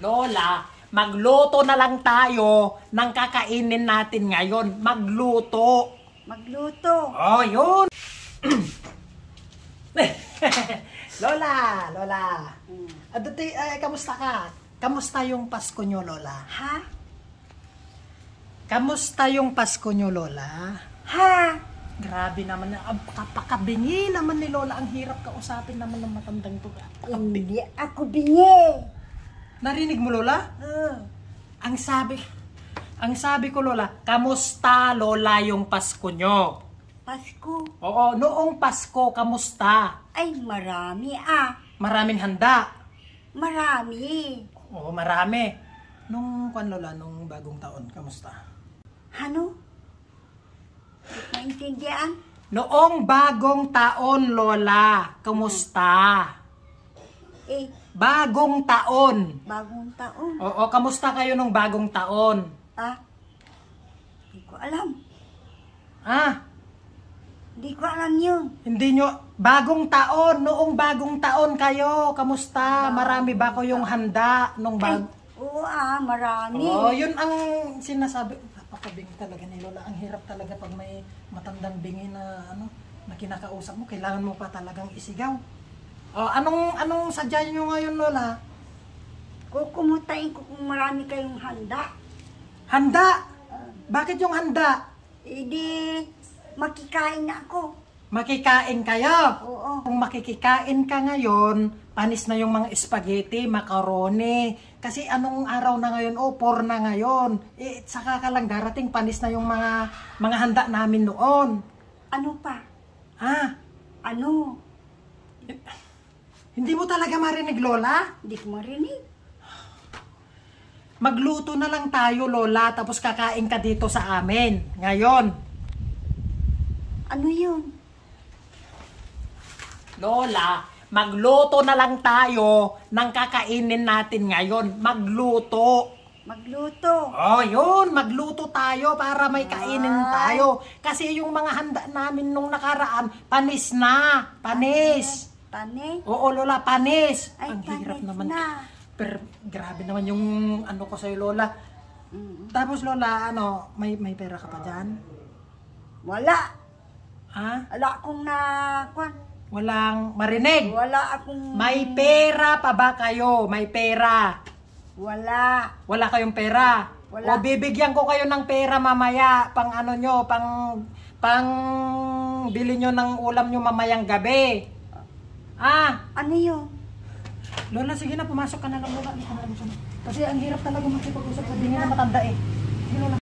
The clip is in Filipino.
Lola, magluto na lang tayo ng kakainin natin ngayon. Magluto. Magluto. Oh, yun. Lola. Kamusta ka? Kamusta yung Pasko nyo, Lola? Ha? Kamusta yung Pasko nyo, Lola? Ha? Grabe naman, kapakabingi naman ni Lola. Ang hirap kausapin naman ng matandang to. Hindi ako bingi. Narinig mo, Lola? Ang sabi ko, Lola, kamusta, Lola, yung Pasko nyo? Pasko. Oo, noong Pasko, kamusta? Ay, marami Maraming handa. Marami. Oo, marami. Nung Lola, nung bagong taon, kamusta? Ano? Hindi ko maintindihan. Noong bagong taon, Lola, kamusta? Bagong taon. Bagong taon. Oo, kamusta kayo nung bagong taon? Hindi ko alam. Hindi ko alam yun. Hindi nyo, bagong taon, noong bagong taon kayo, kamusta? Marami ba kayong handa nung Oo marami. Oo, yun ang sinasabi. Napakabingi talaga ni Lola. Ang hirap talaga pag may matandang bingi na na kinakausap mo, kailangan mo pa talagang isigaw. Anong sadya nyo ngayon, Lola? Kukumutain ko kung marami kayong handa. Handa? Bakit yung handa? Di makikain na ako. Makikain kayo? Oo. Kung makikikain ka ngayon, panis na yung mga spaghetti, macaroni. Kasi anong araw na ngayon? 4 na ngayon. Saka ka lang darating, panis na yung mga handa namin noon. Ano pa? Ano? Hindi mo talaga marinig, Lola? Hindi ko marinig. Magluto na lang tayo, Lola, tapos kakain ka dito sa amin. Ngayon. Ano yun? Lola, magluto na lang tayo ng kakainin natin ngayon. Magluto. Magluto. Oh, yun. Magluto tayo para may kainin tayo. Kasi yung mga handa namin nung nakaraan, panis na. Panis. Panis? Oo, Lola, panis. Ay, ang hirap panis naman. na. Pero grabe naman yung ko sa'yo, Lola. Tapos, Lola, may pera ka pa dyan? Wala. Ha? Wala akong Walang marinig. Wala akong... May pera pa ba kayo? May pera? Wala. Wala kayong pera? Wala. O bibigyan ko kayo ng pera mamaya, pang pang bili nyo ng ulam nyo mamayang gabi. Ano yun? Lola, sige na, pumasok ka na lang, Lola. Kasi ang hirap talaga makipag-usap sa bingin na matanda eh. Sige, Lola.